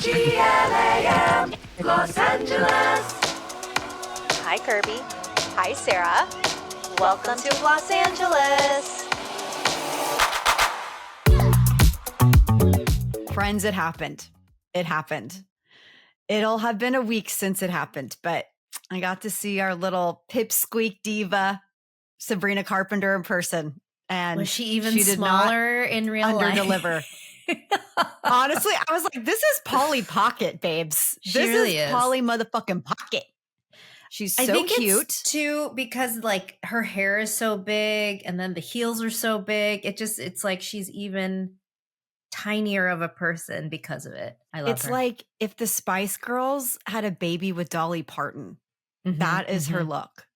GLAM, Los Angeles. Hi, Kirbie. Hi, Sarah. Welcome to Los Angeles. Friends, it happened. It happened. It'll have been a week since it happened, but I got to see our little pipsqueak diva, Sabrina Carpenter, in person. And was she even did smaller in real life? Underdeliver. Honestly, I was like, this is Polly Pocket, babes. This really is Polly motherfucking Pocket. She's so I think cute. It's too, because like her hair is so big and then the heels are so big. It's like she's even tinier of a person because of it. I love her. It's like if the Spice Girls had a baby with Dolly Parton. Mhm, that is her look.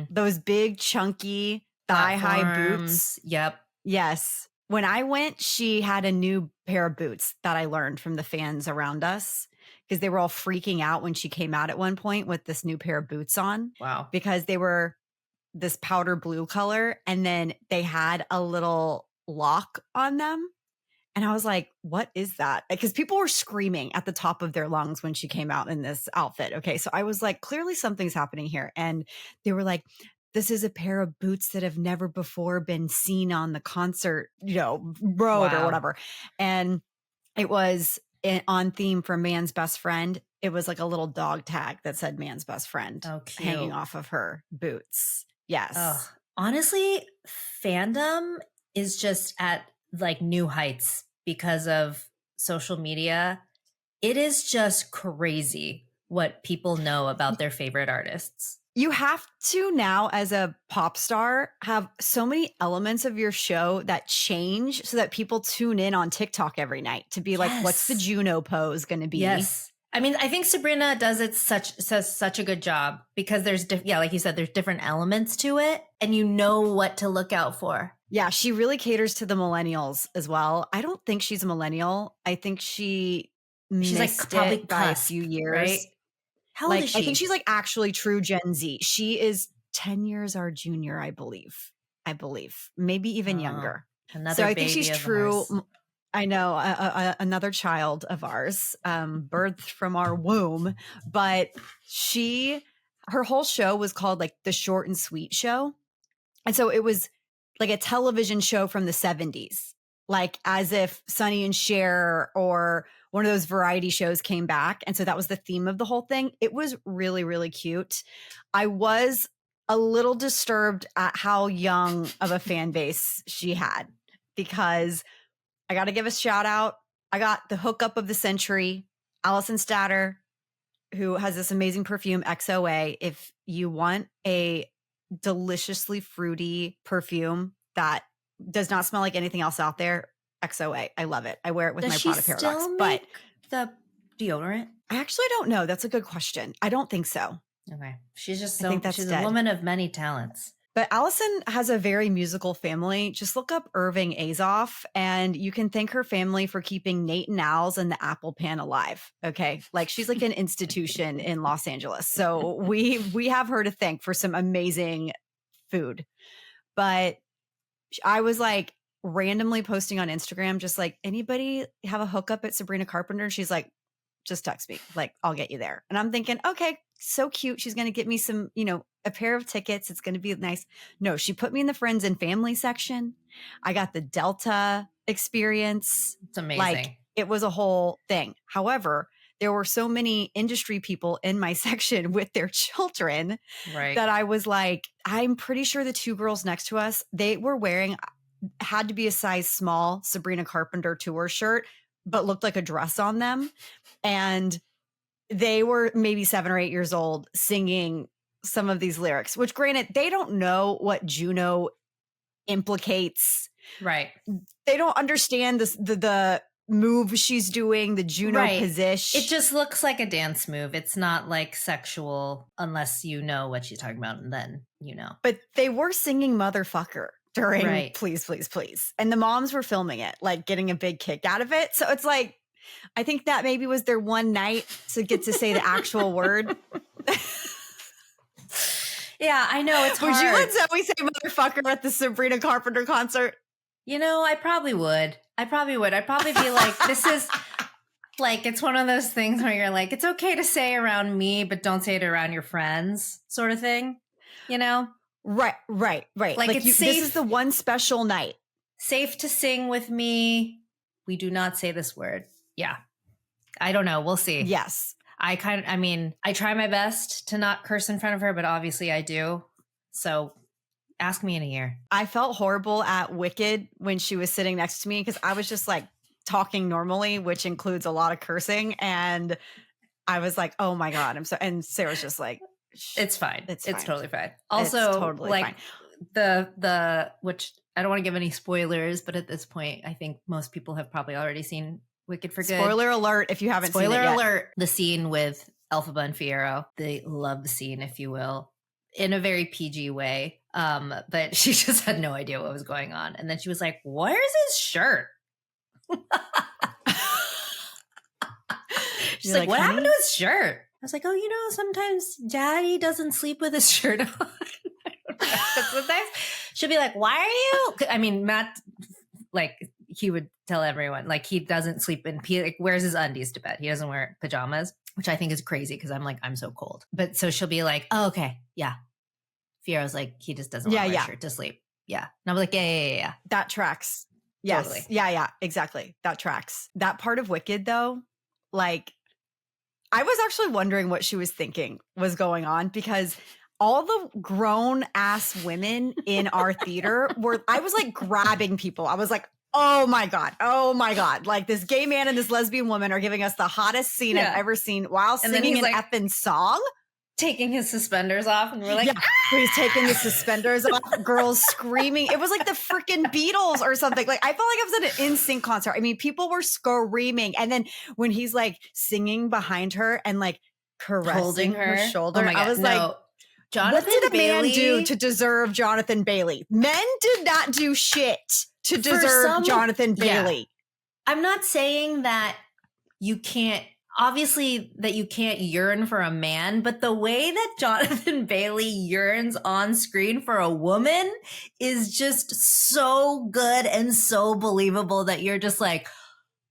Those big, chunky, thigh-high boots. Yep. Yes. When I went, she had a new pair of boots that I learned from the fans around us because they were all freaking out when she came out at one point with this new pair of boots on. Wow. Because they were this powder blue color and then they had a little lock on them. And I was like, what is that? Because people were screaming at the top of their lungs when she came out in this outfit. Okay. So I was like, clearly something's happening here. And they were like, this is a pair of boots that have never before been seen on the concert, road or whatever. And it was on theme for Man's Best Friend. It was like a little dog tag that said Man's Best Friend hanging off of her boots. Yes. Ugh. Honestly, fandom is just at like new heights because of social media. It is just crazy what people know about their favorite artists. You have to now, as a pop star, have so many elements of your show that change so that people tune in on TikTok every night to be like, what's the Juno pose going to be? Yes. I mean, I think Sabrina does such a good job because there's, like you said, there's different elements to it and you know what to look out for. Yeah, she really caters to the millennials as well. I don't think she's a millennial. I think she's like probably by a few years. Right? How old is she? I think she's like actually true Gen Z. She is 10 years our junior, I believe. Maybe even younger. Another I think she's true. Ours. I know, another child of ours, birthed from our womb. But her whole show was called like the Short and Sweet Show. And so it was like a television show from the 70s, like as if Sonny and Cher or one of those variety shows came back. And so that was the theme of the whole thing. It was really, really cute. I was a little disturbed at how young of a fan base she had, because I got to give a shout out. I got the hookup of the century, Allison Statter, who has this amazing perfume, XOA. If you want a deliciously fruity perfume that does not smell like anything else out there, XOA. I love it. I wear it with my Prada Paradox. But the deodorant? I actually don't know. That's a good question. I don't think so. Okay. She's just she's dead. A woman of many talents. But Allison has a very musical family. Just look up Irving Azoff and you can thank her family for keeping Nate and Al's and the Apple Pan alive. Okay. Like she's like an institution in Los Angeles. So we have her to thank for some amazing food. But I was like randomly posting on Instagram, just like, anybody have a hookup at Sabrina Carpenter? She's like, just text me. Like, I'll get you there. And I'm thinking, okay, so cute. She's going to get me some, a pair of tickets. It's going to be nice. No, she put me in the friends and family section. I got the Delta experience. It's amazing. Like, it was a whole thing. However, there were so many industry people in my section with their children that I was like, I'm pretty sure the two girls next to us, they were wearing, had to be a size small Sabrina Carpenter tour shirt, but looked like a dress on them. And they were maybe 7 or 8 years old singing some of these lyrics, which granted, they don't know what Juno implicates. Right. They don't understand the move she's doing, the Juno position. It just looks like a dance move. It's not like sexual unless you know what she's talking about, and then you know. But they were singing motherfucker during Please, Please, Please. And the moms were filming it, like getting a big kick out of it. So it's like, I think that maybe was their one night to get to say the actual word. Yeah, I know. It's hard. Would you let Zoe say motherfucker at the Sabrina Carpenter concert? I probably would. I'd probably be like, this is, Like, it's one of those things where you're like, it's okay to say around me, but don't say it around your friends, sort of thing, you know? Right. Like, it's This safe. is the one special night. Safe to sing with me. We do not say this word. Yeah. I don't know. We'll see. Yes. I try my best to not curse in front of her, but obviously I do. So ask me in a year. I felt horrible at Wicked when she was sitting next to me because I was just like talking normally, which includes a lot of cursing. And I was like, oh my God. And Sarah's just like, it's fine. It's fine. Totally fine. Also, it's totally like fine. the which I don't want to give any spoilers, but at this point, I think most people have probably already seen Wicked for Good. Spoiler alert if you haven't seen it yet. Spoiler alert. The scene with Elphaba and Fiyero, the love scene, if you will, in a very PG way. But she just had no idea what was going on. And then she was like, where's his shirt? She's like, what happened to his shirt? I was like, oh, sometimes daddy doesn't sleep with his shirt on. Sometimes she'll be like, why are you? I mean, Matt, like, he would tell everyone, like, he doesn't sleep in, he like, wears his undies to bed. He doesn't wear pajamas, which I think is crazy because I'm like, I'm so cold. But so she'll be like, oh, okay. Yeah. Fiyero's like, he just doesn't wear a shirt to sleep. Yeah. And I'm like, yeah. That tracks. Yes. Totally. Yeah. Exactly. That tracks. That part of Wicked, though, like, I was actually wondering what she was thinking was going on because all the grown ass women in our theater I was like grabbing people. I was like, oh my God. Like, this gay man and this lesbian woman are giving us the hottest scene I've ever seen while singing an effing song. Taking his suspenders off, and we're like, he's taking the suspenders off, girls screaming. It was like the freaking Beatles or something. Like, I felt like I was at an NSYNC concert. I mean, people were screaming. And then when he's like singing behind her and like caressing her shoulder, oh my God, I was like, Jonathan what did a man Bailey do to deserve Jonathan Bailey? Men did not do shit to deserve Jonathan Bailey. I'm not saying that you can't yearn for a man, but the way that Jonathan Bailey yearns on screen for a woman is just so good and so believable that you're just like,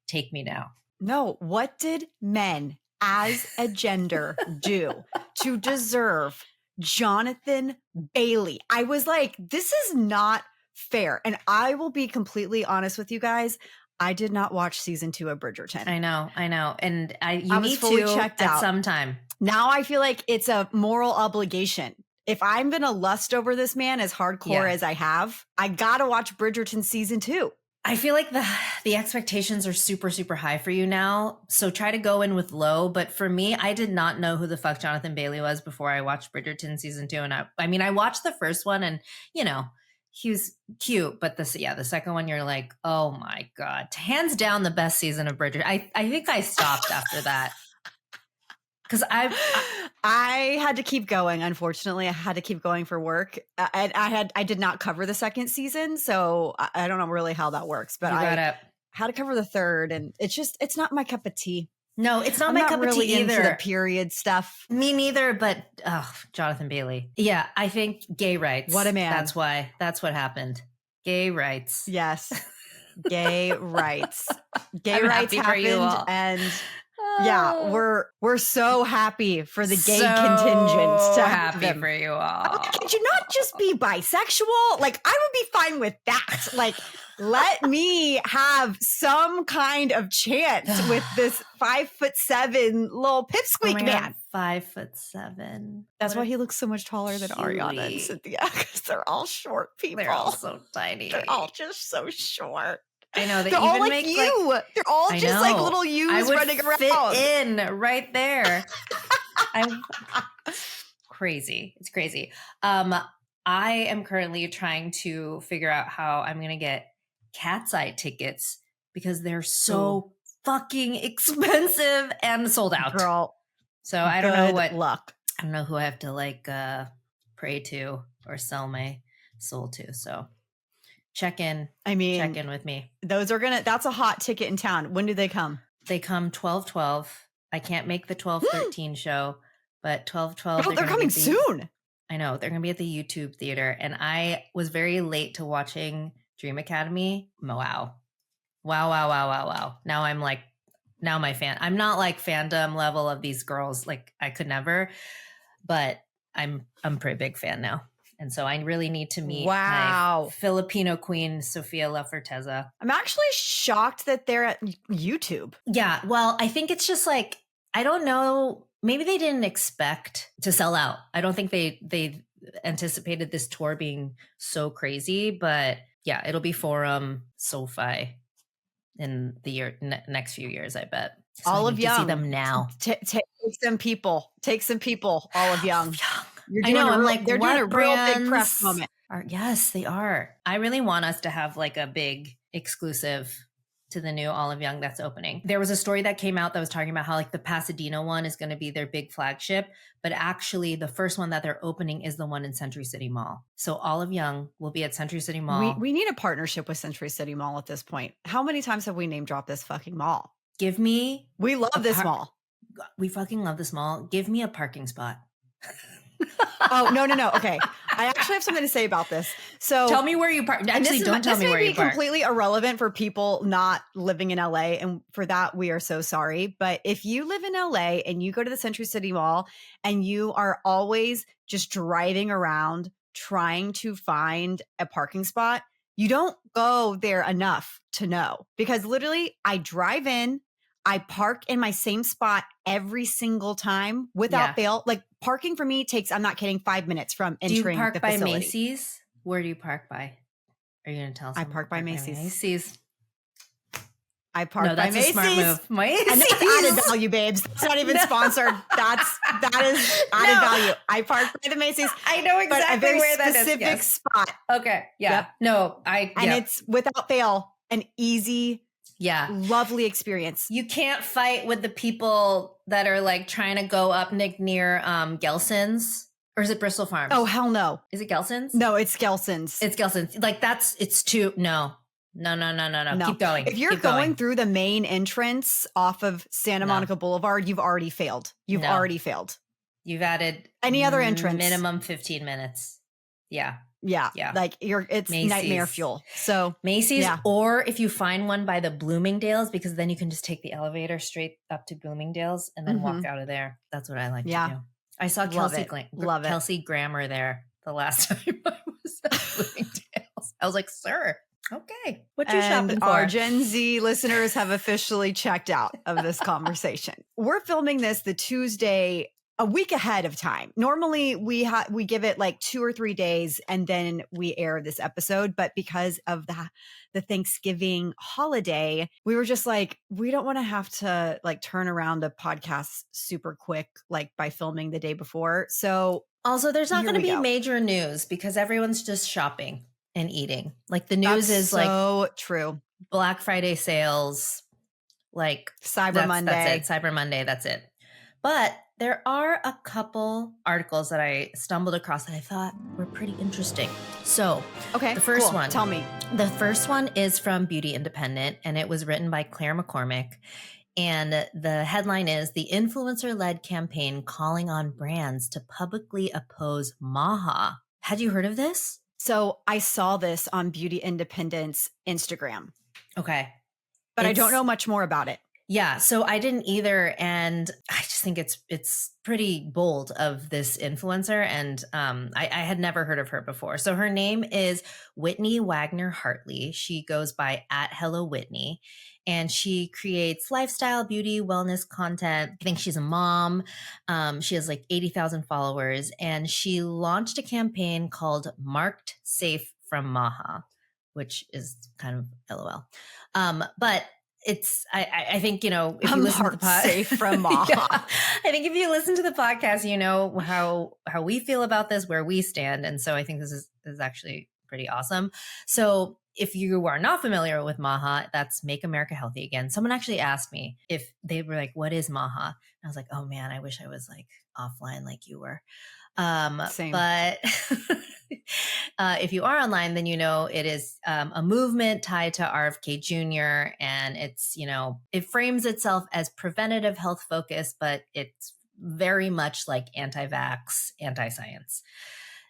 take me now. No, what did men as a gender do to deserve Jonathan Bailey? I was like, this is not fair. And I will be completely honest with you guys. I did not watch season 2 of Bridgerton. I know. And you I need was fully to checked at out. some time. Now I feel like it's a moral obligation. If I'm going to lust over this man as hardcore as I have, I got to watch Bridgerton season 2. I feel like the expectations are super, super high for you now. So try to go in with low. But for me, I did not know who the fuck Jonathan Bailey was before I watched Bridgerton season 2. And I watched the first one and, he was cute, but the second one, you're like, oh my God, hands down the best season of Bridgerton. I think I stopped after that because I had to keep going. Unfortunately, I had to keep going for work, and I did not cover the second season, so I don't know really how that works. But I had to cover the third, and it's not my cup of tea. No, it's not my cup of tea either. Into the period stuff. Me neither, but Jonathan Bailey. Yeah, I think gay rights. What a man. That's what happened. Gay rights. Yes. Gay rights. Gay I'm rights happy for you happened all. And yeah, we're so happy for the gay contingent to have them. For you all. Could you not just be bisexual? Like, I would be fine with that. Like, let me have some kind of chance with this 5'7" little pipsqueak man. 5'7". That's why he looks so much taller than Ariana and Cynthia, because they're all short people. They're all so tiny. They're all just so short. I know. They're all like you. They're all just like little yous running around. Fit in right there. I'm crazy. It's crazy. I am currently trying to figure out how I'm going to get Cat's Eye tickets because they're so fucking expensive and sold out. Girl. So I don't know what luck. I don't know who I have to pray to or sell my soul to. So check in with me. That's a hot ticket in town. When do they come? They come 12/12. I can't make the 12/13 show, but 12/12. Oh, they're coming soon. I know. They're going to be at the YouTube theater. And I was very late to watching Dream Academy. Wow. Now I'm like, now my fan. I'm not like fandom level of these girls. Like I could never, but I'm a pretty big fan now. And so I really need to meet my Filipino queen, Sofia La Forteza. I'm actually shocked that they're at YouTube. Yeah. Well, I think it's just like, I don't know. Maybe they didn't expect to sell out. I don't think they anticipated this tour being so crazy, but yeah, it'll be Forum, SoFi in the next few years, I bet. So all of Young. To see them now. Take some people. Take some people. All of Young. I know. I'm like, they're doing a real big press moment. Yes, they are. I really want us to have like a big exclusive to the new Olive Young that's opening. There was a story that came out that was talking about how like the Pasadena one is going to be their big flagship, but actually the first one that they're opening is the one in Century City Mall. So Olive Young will be at Century City Mall. We need a partnership with Century City Mall at this point. How many times have we name dropped this fucking mall? We love this mall. We fucking love this mall. Give me a parking spot. Oh, no. Okay. I actually have something to say about this. So tell me where you park. Actually, don't tell me where you park. This may be completely irrelevant for people not living in LA. And for that, we are so sorry. But if you live in LA and you go to the Century City Mall and you are always just driving around trying to find a parking spot, you don't go there enough to know. Because literally, I drive in, I park in my same spot every single time without fail. Like parking for me takes, I'm not kidding, 5 minutes from entering the facility. Do you park by Macy's? Where do you park by? Are you going to tell us? I park by Macy's. I park by Macy's. A smart move. Macy's. And that's added value, babes. That's not even sponsored. That is added value. I park by the Macy's. I know exactly where that is. A specific spot. Okay. Yeah. Yep. No, And it's without fail an easy, lovely experience. You can't fight with the people that are like trying to go up near Gelson's. Or is it Bristol Farms? Oh, hell no. Is it Gelson's? No, it's Gelson's. It's Gelson's. Like it's too, no. Keep going. If you're going through the main entrance off of Santa Monica Boulevard, you've already failed. You've already failed. You've added any other entrance. Minimum 15 minutes. Yeah. Like it's Macy's. Nightmare fuel. So Macy's, or if you find one by the Bloomingdale's, because then you can just take the elevator straight up to Bloomingdale's and then walk out of there. That's what I like to do. I saw Kelsey Grammer there the last time I was at Bloomingdale's. I was like, sir, okay, what you shopping for? Our Gen Z listeners have officially checked out of this conversation. We're filming this the Tuesday a week ahead of time. Normally we give it like 2 or 3 days and then we air this episode. But because of the Thanksgiving holiday, we were just like, we don't want to have to like turn around a podcast super quick, like by filming the day before. So also there's not going to be major news because everyone's just shopping and eating. Like the news is like so true. Black Friday sales, like Cyber Monday. That's it. Cyber Monday. That's it. But there are a couple articles that I stumbled across that I thought were pretty interesting. So, the first one. Tell me. The first one is from Beauty Independent, and it was written by Claire McCormick. And the headline is The Influencer-Led Campaign Calling on Brands to Publicly Oppose MAHA. Had you heard of this? So I saw this on Beauty Independent's Instagram. Okay. But I don't know much more about it. Yeah, so I didn't either, and I just think it's pretty bold of this influencer, and I had never heard of her before. So her name is Whitney Wagner Hartley. She goes by @HelloWhitney, and she creates lifestyle, beauty, wellness content. I think she's a mom. She has like 80,000 followers, and she launched a campaign called Marked Safe from MAHA, which is kind of LOL. But I think, you know, if you listen to the podcast, safe from MAHA. I think if you listen to the podcast, you know how we feel about this, where we stand. And so I think this is actually pretty awesome. So if you are not familiar with MAHA, that's Make America Healthy Again. Someone actually asked me if they were like, what is MAHA? And I was like, oh man, I wish I was like offline like you were. Same. But if you are online, then you know it is a movement tied to RFK Jr. And it's, you know, it frames itself as preventative health focused, but it's very much like anti-vax, anti-science.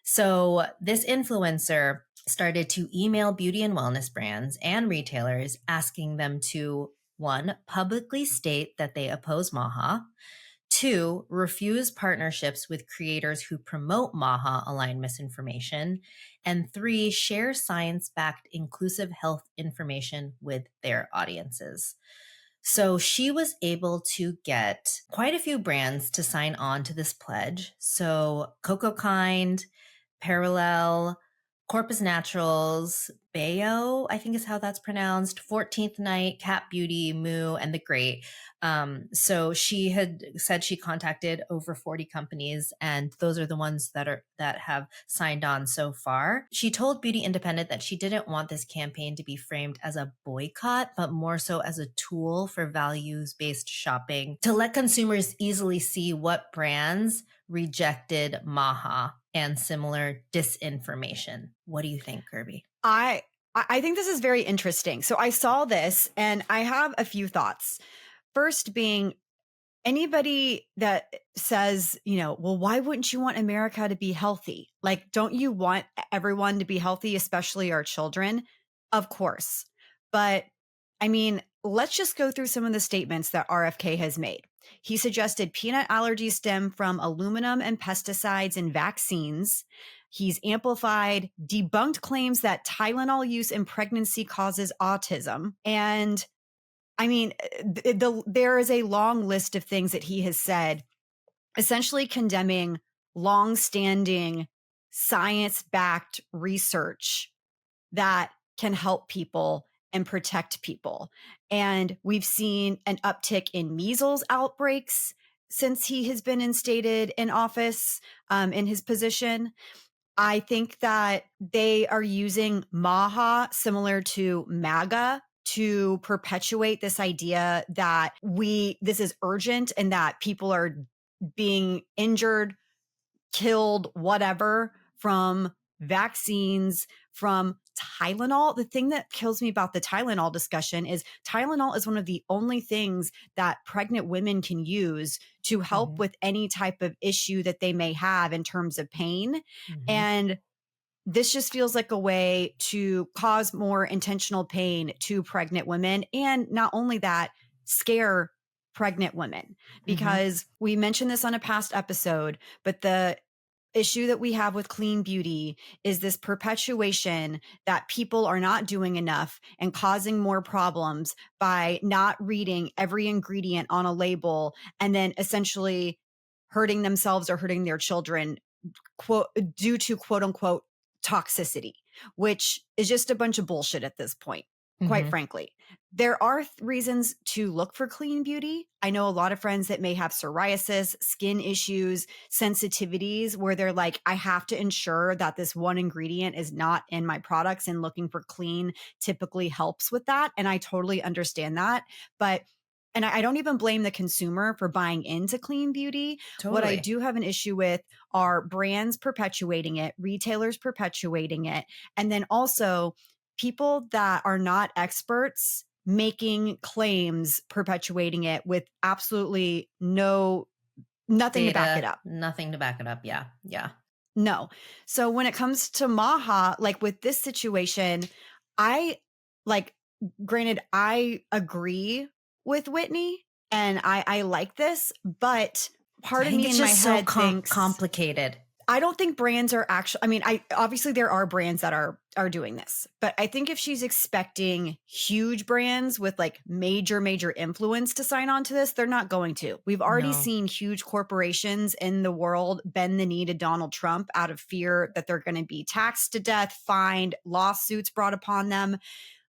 So this influencer started to email beauty and wellness brands and retailers asking them to 1, publicly state that they oppose MAHA. 2, refuse partnerships with creators who promote MAHA-aligned misinformation. And 3, share science-backed inclusive health information with their audiences. So she was able to get quite a few brands to sign on to this pledge. So Coco Kind, Parallel, Corpus Naturals, Bayo, I think is how that's pronounced, 14th Night, Cat Beauty, Moo, and The Great. So she had said she contacted over 40 companies, and those are the ones that have signed on so far. She told Beauty Independent that she didn't want this campaign to be framed as a boycott, but more so as a tool for values-based shopping to let consumers easily see what brands rejected MAHA and similar disinformation. What do you think, Kirbie? I think this is very interesting. So I saw this and I have a few thoughts. First being, anybody that says, well, why wouldn't you want America to be healthy? Like, don't you want everyone to be healthy, especially our children? Of course. But I mean, let's just go through some of the statements that RFK has made. He suggested peanut allergies stem from aluminum and pesticides in vaccines. He's amplified, debunked claims that Tylenol use in pregnancy causes autism. And I mean, there is a long list of things that he has said, essentially condemning long-standing science-backed research that can help people and protect people. And we've seen an uptick in measles outbreaks since he has been instated in office, in his position. I think that they are using MAHA, similar to MAGA, to perpetuate this idea that this is urgent and that people are being injured, killed, whatever, from vaccines, from Tylenol. The thing that kills me about the Tylenol discussion is Tylenol is one of the only things that pregnant women can use to help with any type of issue that they may have in terms of pain. And this just feels like a way to cause more intentional pain to pregnant women. And not only that, scare pregnant women, because we mentioned this on a past episode, but the issue that we have with clean beauty is this perpetuation that people are not doing enough and causing more problems by not reading every ingredient on a label and then essentially hurting themselves or hurting their children due to quote unquote toxicity, which is just a bunch of bullshit at this point, quite frankly. There are reasons to look for clean beauty. I know a lot of friends that may have psoriasis, skin issues, sensitivities, where they're like, I have to ensure that this one ingredient is not in my products, and looking for clean typically helps with that. And I totally understand that. And I don't even blame the consumer for buying into clean beauty. Totally. What I do have an issue with are brands perpetuating it, retailers perpetuating it, and then also people that are not experts making claims, perpetuating it with absolutely nothing Data, to back it up. Nothing to back it up. Yeah. Yeah. No. So when it comes to MAHA, like with this situation, granted, I agree with Whitney and I like this, but part of me in my head thinks complicated. I don't think brands are actually, obviously there are brands that are doing this, but I think if she's expecting huge brands with like major influence to sign on to this, they're not going to. We've already seen huge corporations in the world bend the knee to Donald Trump out of fear that they're going to be taxed to death, fined, lawsuits brought upon them.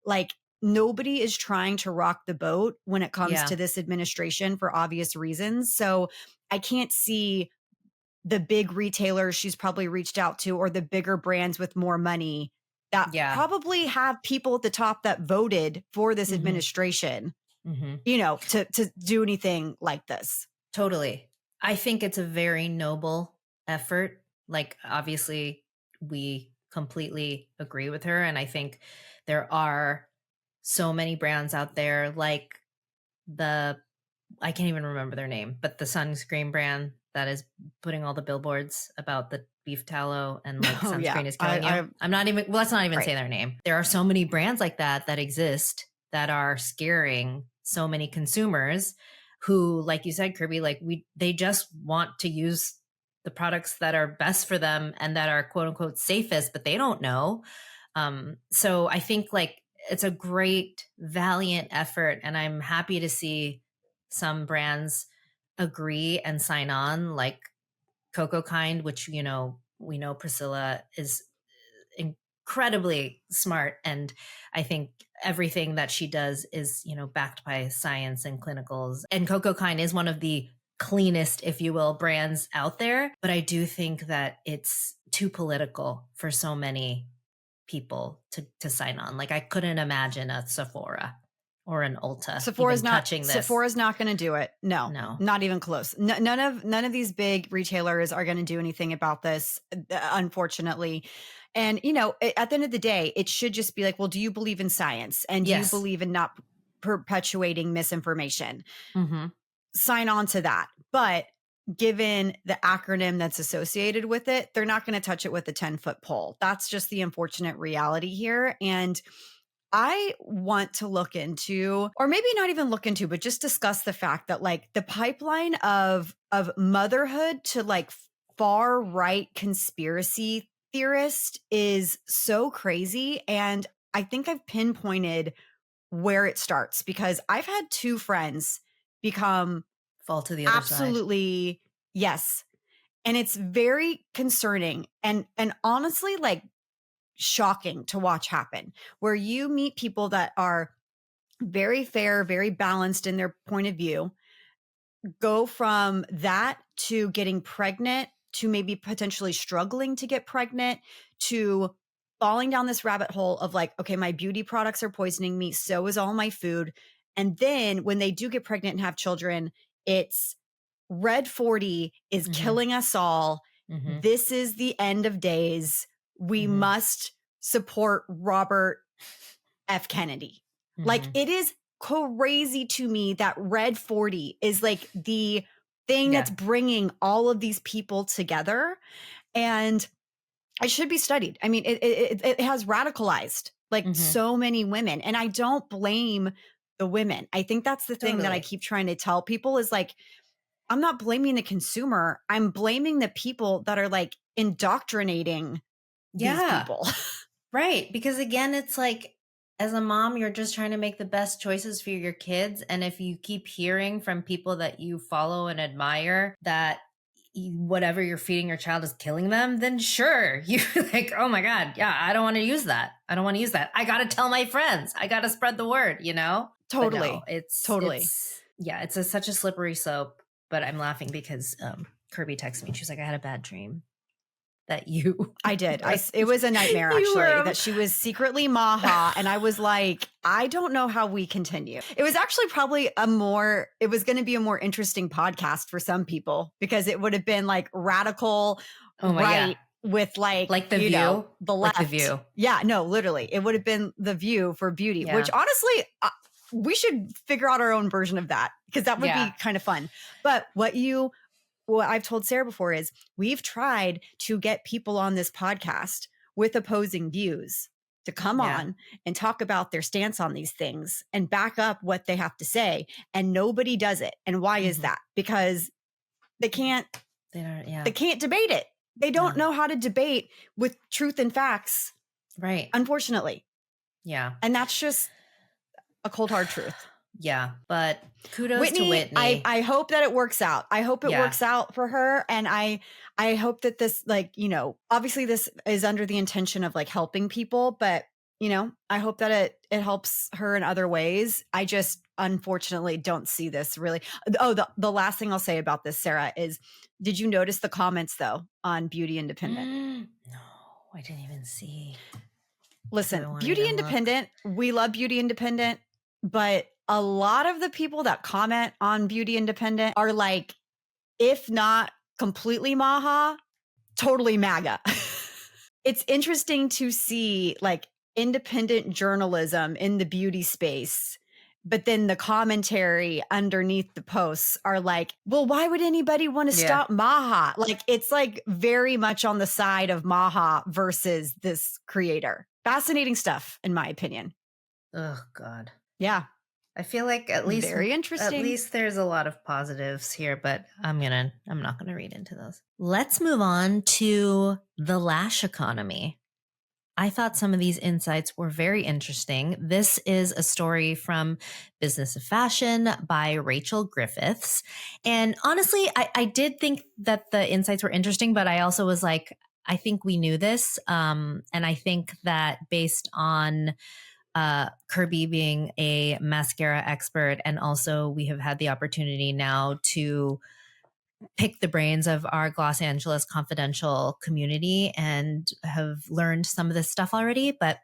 Like, nobody is trying to rock the boat when it comes to this administration for obvious reasons. So I can't see the big retailers she's probably reached out to, or the bigger brands with more money that probably have people at the top that voted for this administration, to do anything like this. Totally. I think it's a very noble effort. Like, obviously we completely agree with her. And I think there are so many brands out there, like I can't even remember their name, but the sunscreen brand that is putting all the billboards about the beef tallow and like sunscreen is killing you. Let's not even say their name. There are so many brands like that exist that are scaring so many consumers who, like you said, Kirbie, like they just want to use the products that are best for them and that are quote unquote safest, but they don't know. So I think like it's a great, valiant effort. And I'm happy to see some brands agree and sign on, like Coco Kind, which, we know Priscilla is incredibly smart. And I think everything that she does is, backed by science and clinicals. And Coco Kind is one of the cleanest, if you will, brands out there. But I do think that it's too political for so many people to sign on. Like I couldn't imagine a Sephora or an Ulta Sephora's even not touching this. Sephora's not going to do it. No, not even close. None of these big retailers are going to do anything about this, unfortunately. And, at the end of the day, it should just be like, well, do you believe in science? And do you believe in not perpetuating misinformation? Mm-hmm. Sign on to that. But given the acronym that's associated with it, they're not going to touch it with a 10-foot pole. That's just the unfortunate reality here. And I want to look into, or maybe not even look into, but just discuss the fact that like the pipeline of motherhood to like far right conspiracy theorist is so crazy. And I think I've pinpointed where it starts because I've had two friends become fall to the other absolutely side. Yes. And it's very concerning and honestly like shocking to watch happen, where you meet people that are very fair, very balanced in their point of view, go from that to getting pregnant, to maybe potentially struggling to get pregnant, to falling down this rabbit hole of like, okay, my beauty products are poisoning me, so is all my food. And then when they do get pregnant and have children, it's Red 40 is killing us all. Mm-hmm. This is the end of days. We must support Robert F. Kennedy. Like it is crazy to me that Red 40 is like the thing that's bringing all of these people together. And it should be studied. I mean, it has radicalized like so many women. And I don't blame the women. I think that's the thing that I keep trying to tell people is like, I'm not blaming the consumer. I'm blaming the people that are like indoctrinating these people. Right. Because again, it's like, as a mom, you're just trying to make the best choices for your kids. And if you keep hearing from people that you follow and admire that whatever you're feeding your child is killing them, then sure, you're like, oh my God, yeah, I don't want to use that. I don't want to use that. I got to tell my friends. I got to spread the word, Totally. No, it's such a slippery slope. But I'm laughing because Kirbie texted me. She was like, I had a bad dream that you. I did. It was a nightmare, actually, that she was secretly MAHA. And I was like, I don't know how we continue. It was actually probably it was going to be a more interesting podcast for some people because it would have been like radical right with like the View, the left. Like the View. Yeah, no, literally. It would have been the View for beauty, which honestly, we should figure out our own version of that because that would be kind of fun. But what I've told Sarah before is we've tried to get people on this podcast with opposing views to come on and talk about their stance on these things and back up what they have to say. And nobody does it. And why is that? Because they can't debate it. They don't know how to debate with truth and facts. Right. Unfortunately. Yeah. And that's just a cold, hard truth. Yeah, but kudos to Whitney. I hope that it works out. I hope it works out for her. And I hope that this, like, obviously this is under the intention of like helping people, but I hope that it helps her in other ways. I just unfortunately don't see this really. Oh, the last thing I'll say about this, Sarah, is did you notice the comments though on Beauty Independent? No, I didn't even see. Listen, Beauty Independent, we love Beauty Independent, but a lot of the people that comment on Beauty Independent are like, if not completely MAHA, totally MAGA. It's interesting to see like independent journalism in the beauty space, but then the commentary underneath the posts are like, well, why would anybody want to stop MAHA? Like, it's like very much on the side of MAHA versus this creator. Fascinating stuff, in my opinion. Oh, God. Yeah. I feel like at Very interesting. least there's a lot of positives here, but I'm not gonna read into those. Let's move on to the lash economy. I thought some of these insights were very interesting. This is a story from Business of Fashion by Rachel Griffiths. And honestly, I did think that the insights were interesting, but I also was like, I think we knew this. And I think that based on Kirbie being a mascara expert, and also we have had the opportunity now to pick the brains of our Los Angeles confidential community and have learned some of this stuff already, but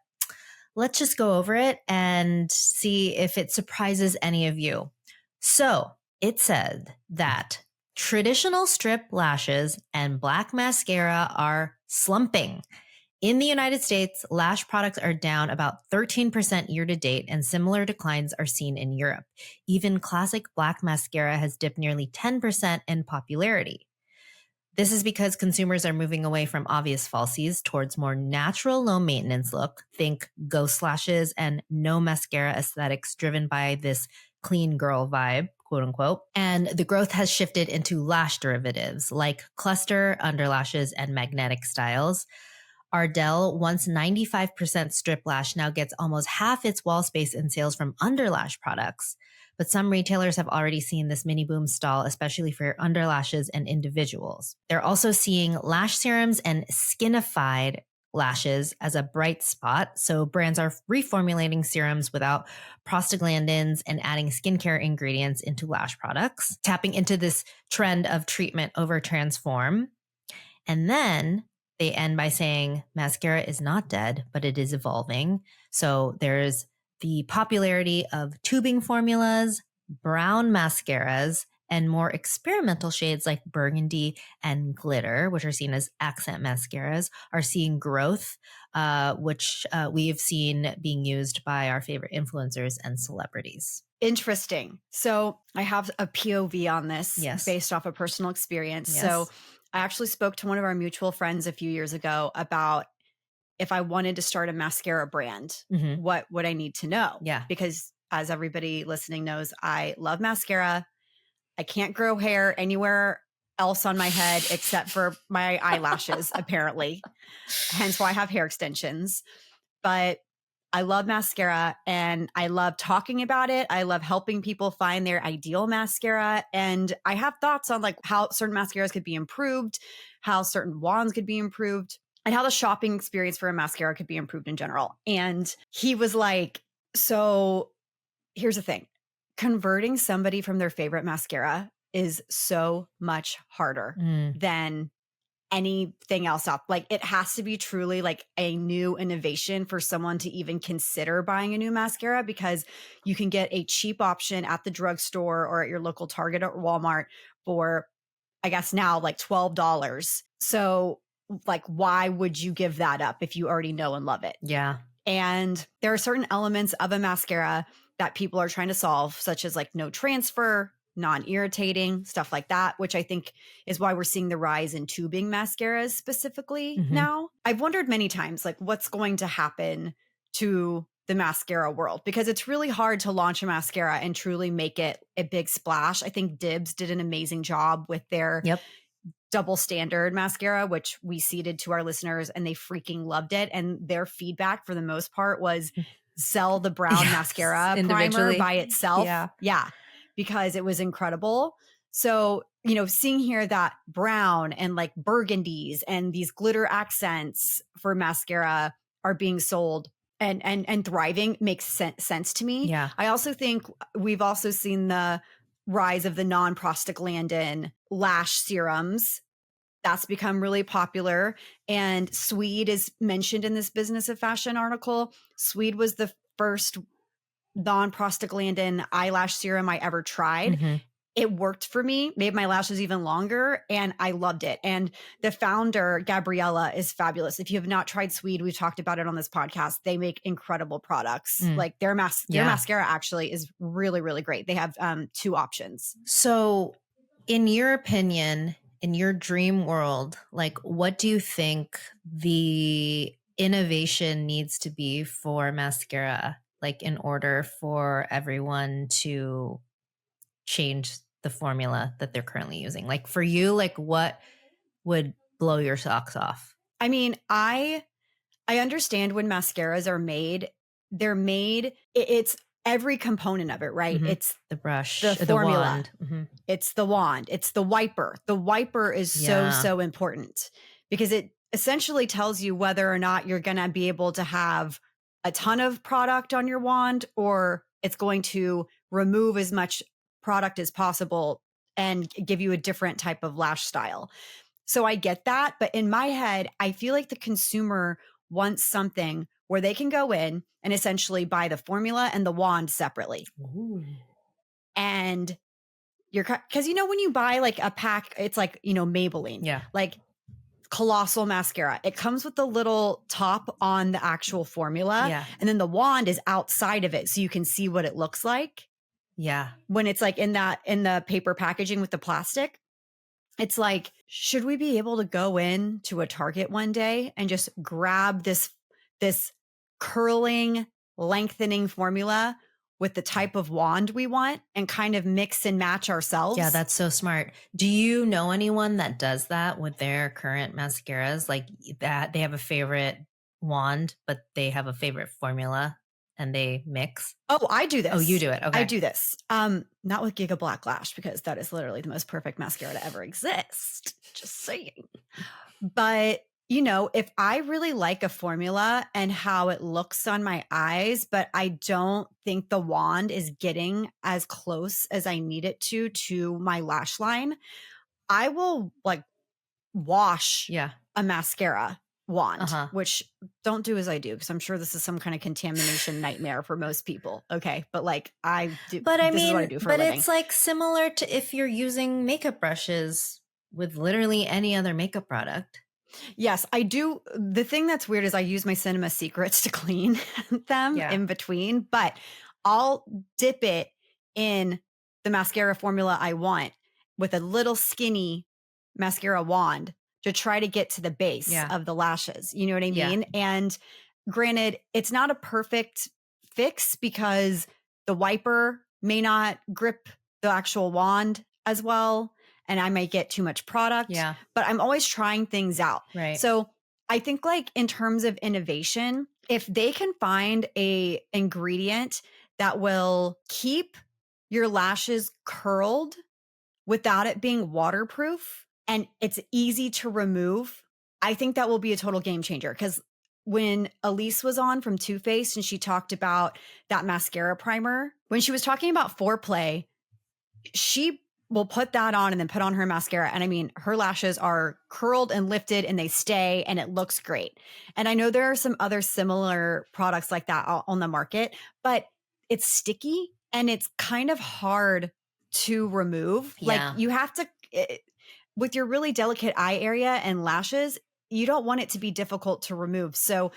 let's just go over it and see if it surprises any of you. So it said that traditional strip lashes and black mascara are slumping. In the United States, lash products are down about 13% year to date, and similar declines are seen in Europe. Even classic black mascara has dipped nearly 10% in popularity. This is because consumers are moving away from obvious falsies towards more natural, low maintenance look. Think ghost lashes and no mascara aesthetics driven by this clean girl vibe, quote unquote. And the growth has shifted into lash derivatives like cluster, underlashes, and magnetic styles. Ardell, once 95% strip lash, now gets almost half its wall space in sales from underlash products. But some retailers have already seen this mini boom stall, especially for underlashes and individuals. They're also seeing lash serums and skinified lashes as a bright spot. So brands are reformulating serums without prostaglandins and adding skincare ingredients into lash products, tapping into this trend of treatment over transform. And then they end by saying mascara is not dead, but it is evolving. So there's the popularity of tubing formulas, brown mascaras, and more experimental shades like burgundy and glitter, which are seen as accent mascaras, are seeing growth, which we have seen being used by our favorite influencers and celebrities. Interesting. So I have a POV on this Yes. based off of personal experience. Yes. So I actually spoke to one of our mutual friends a few years ago about if I wanted to start a mascara brand, Mhm. what would I need to know? Yeah. Because as everybody listening knows, I love mascara. I can't grow hair anywhere else on my head except for my eyelashes, apparently. Hence why I have hair extensions. But I love mascara and I love talking about it. I love helping people find their ideal mascara. And I have thoughts on like how certain mascaras could be improved, how certain wands could be improved, and how the shopping experience for a mascara could be improved in general. And he was like, so here's the thing. Converting somebody from their favorite mascara is so much harder than anything else up. Like it has to be truly like a new innovation for someone to even consider buying a new mascara, because you can get a cheap option at the drugstore or at your local Target or Walmart for, I guess now like $12. So like, why would you give that up if you already know and love it? Yeah. And there are certain elements of a mascara that people are trying to solve, such as like no transfer, non-irritating, stuff like that, which I think is why we're seeing the rise in tubing mascaras specifically now. I've wondered many times, like, what's going to happen to the mascara world? Because it's really hard to launch a mascara and truly make it a big splash. I think Dibs did an amazing job with their double standard mascara, which we seeded to our listeners and they freaking loved it. And their feedback for the most part was sell the brown mascara primer by itself. Yeah. Because it was incredible. So, you know, seeing here that brown and like burgundies and these glitter accents for mascara are being sold and thriving makes sense to me. Yeah. I also think we've also seen the rise of the non-prostaglandin lash serums. That's become really popular. And Swede is mentioned in this Business of Fashion article. Swede was the first non-prostaglandin eyelash serum I ever tried. It worked for me, made my lashes even longer, and I loved it. And the founder, Gabriella, is fabulous. If you have not tried Swede, we've talked about it on this podcast. They make incredible products. Like their mascara actually is really, really great. They have 2 options. So in your opinion, in your dream world, like what do you think the innovation needs to be for mascara like in order for everyone to change the formula that they're currently using? Like for you, like what would blow your socks off? I mean, I understand when mascaras are made, they're made, it's every component of it, right? Mhm. It's The brush, the formula. wand. Mhm. It's the wand. It's the wiper. The wiper is Yeah. so important because it essentially tells you whether or not you're going to be able to have a ton of product on your wand or it's going to remove as much product as possible and give you a different type of lash style. So I get that. But in my head, I feel like the consumer wants something where they can go in and essentially buy the formula and the wand separately. Ooh. And because when you buy like a pack, it's like, Maybelline, Yeah. like colossal mascara. It comes with the little top on the actual formula. Yeah. And then the wand is outside of it. So you can see what it looks like Yeah. when it's like in the paper packaging with the plastic. It's like, should we be able to go in to a Target one day and just grab this curling, lengthening formula with the type of wand we want and kind of mix and match ourselves? Yeah, that's so smart. Do you know anyone that does that with their current mascaras? Like that they have a favorite wand, but they have a favorite formula and they mix? Oh, I do this. Oh, you do it. Okay. I do this. Not with Giga Black Lash because that is literally the most perfect mascara to ever exist. Just saying. But, if I really like a formula and how it looks on my eyes, but I don't think the wand is getting as close as I need it to my lash line, I will like wash a mascara wand, which don't do as I do because I'm sure this is some kind of contamination nightmare for most people. Okay. But like I do, But I this is mean, what I do for a living. it's like similar to if you're using makeup brushes with literally any other makeup product. Yes, I do. The thing that's weird is I use my Cinema Secrets to clean them in between, but I'll dip it in the mascara formula I want with a little skinny mascara wand to try to get to the base of the lashes. You know what I mean? And granted, it's not a perfect fix because the wiper may not grip the actual wand as well. And I might get too much product. Yeah. But I'm always trying things out. Right. So I think like in terms of innovation, if they can find a ingredient that will keep your lashes curled without it being waterproof and it's easy to remove, I think that will be a total game changer. Because when Elise was on from Too Faced and she talked about that mascara primer, when she was talking about foreplay, she will put that on and then put on her mascara. And I mean, her lashes are curled and lifted and they stay and it looks great. And I know there are some other similar products like that on the market, but it's sticky and it's kind of hard to remove. Yeah. Like you have to, with your really delicate eye area and lashes, you don't want it to be difficult to remove. So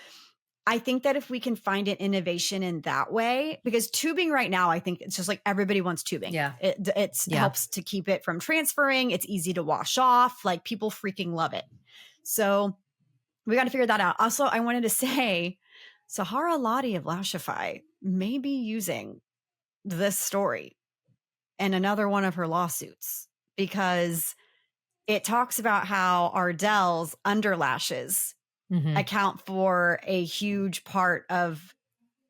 I think that if we can find an innovation in that way, because tubing right now, I think it's just like everybody wants tubing. Yeah. It helps to keep it from transferring. It's easy to wash off. Like people freaking love it. So we got to figure that out. Also, I wanted to say Sahara Lottie of Lashify may be using this story in another one of her lawsuits because it talks about how Ardell's underlashes account for a huge part of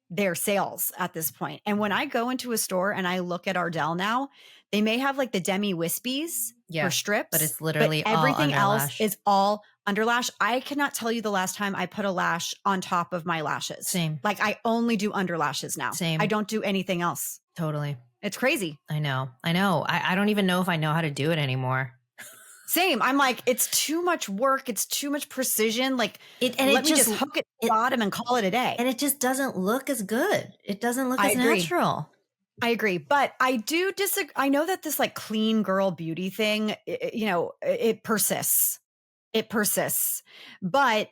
their sales at this point. And when I go into a store and I look at Ardell now, they may have like the demi wispies for strips, but it's literally everything all else is all underlash. I cannot tell you the last time I put a lash on top of my lashes. Same. Like I only do underlashes now. Same. I don't do anything else. Totally. It's crazy. I know. I don't even know if I know how to do it anymore. Same. I'm like, it's too much work. It's too much precision. Like, let me just hook it to the bottom and call it a day. And it just doesn't look as good. It doesn't look as agree. natural. I agree. But I do disagree. I know that this like clean girl beauty thing, it persists. It persists. But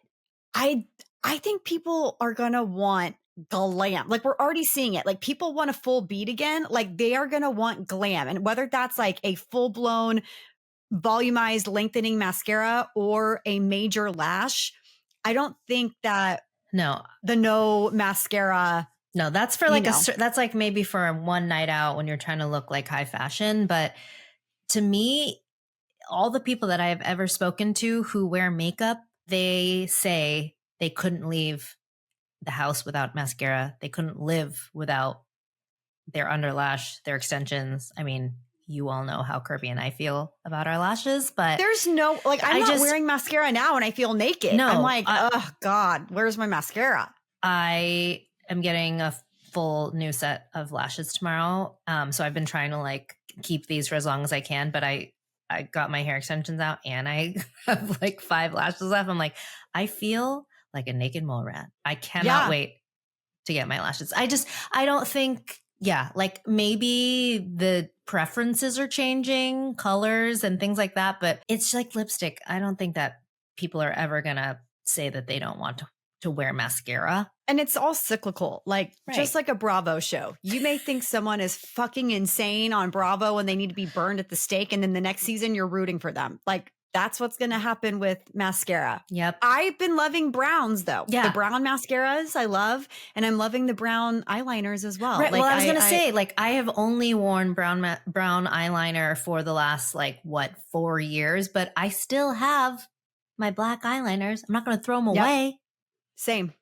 I think people are going to want glam. Like we're already seeing it. Like people want a full beat again. Like they are going to want glam. And whether that's like a full blown volumized lengthening mascara or a major lash, I don't think that the no mascara No, that's for like that's like maybe for one night out when you're trying to look like high fashion. But to me, all the people that I have ever spoken to who wear makeup, they say they couldn't leave the house without mascara. They couldn't live without their underlash, their extensions. I mean, you all know how Kirbie and I feel about our lashes, but there's no, like, I'm not wearing mascara now and I feel naked. No, I'm like, oh God, where's my mascara? I am getting a full new set of lashes tomorrow. So I've been trying to like keep these for as long as I can, but I got my hair extensions out and I have like 5 lashes left. I'm like, I feel like a naked mole rat. I cannot wait to get my lashes. I don't think, like maybe the preferences are changing, colors and things like that, but it's like lipstick. I don't think that people are ever going to say that they don't want to wear mascara. And it's all cyclical, like just like a Bravo show. You may think someone is fucking insane on Bravo and they need to be burned at the stake. And then the next season you're rooting for them. Like that's what's going to happen with mascara. Yep. I've been loving browns though. Yeah. The brown mascaras I love. And I'm loving the brown eyeliners as well. Right. Like, well, I was going to say, like, I have only worn brown eyeliner for the last 4 years, but I still have my black eyeliners. I'm not going to throw them away. Same.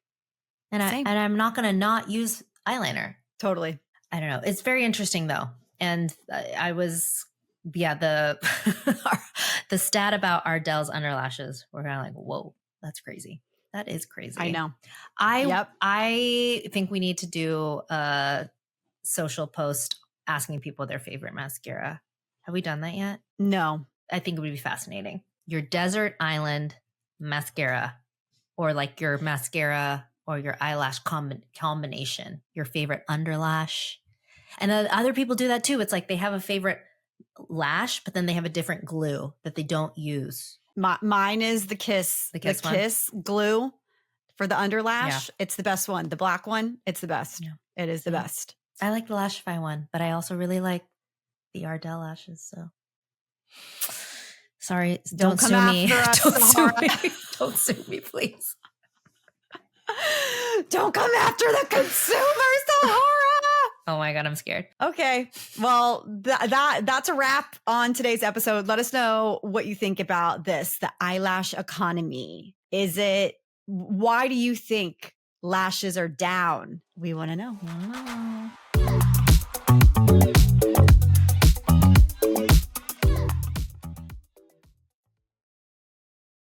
And I'm not going to not use eyeliner. Totally. I don't know. It's very interesting though. And I was, the stat about Ardell's underlashes, we're kind of like, whoa, that's crazy. That is crazy. I know. I think we need to do a social post asking people their favorite mascara. Have we done that yet? No. I think it would be fascinating. Your desert island mascara, or like your mascara or your eyelash combination, your favorite underlash. And other people do that too. It's like they have a favorite lash, but then they have a different glue that they don't use. Mine is the Kiss glue for the underlash. Yeah. It's the best one. The black one, it's the best. Yeah. It is the best. I like the Lashify one, but I also really like the Ardell lashes. So sorry, don't sue me. Don't sue me, please. Don't come after the consumers, Sahara. Oh my God, I'm scared. Okay. Well, that's a wrap on today's episode. Let us know what you think about this, the eyelash economy. Why do you think lashes are down? We want to know.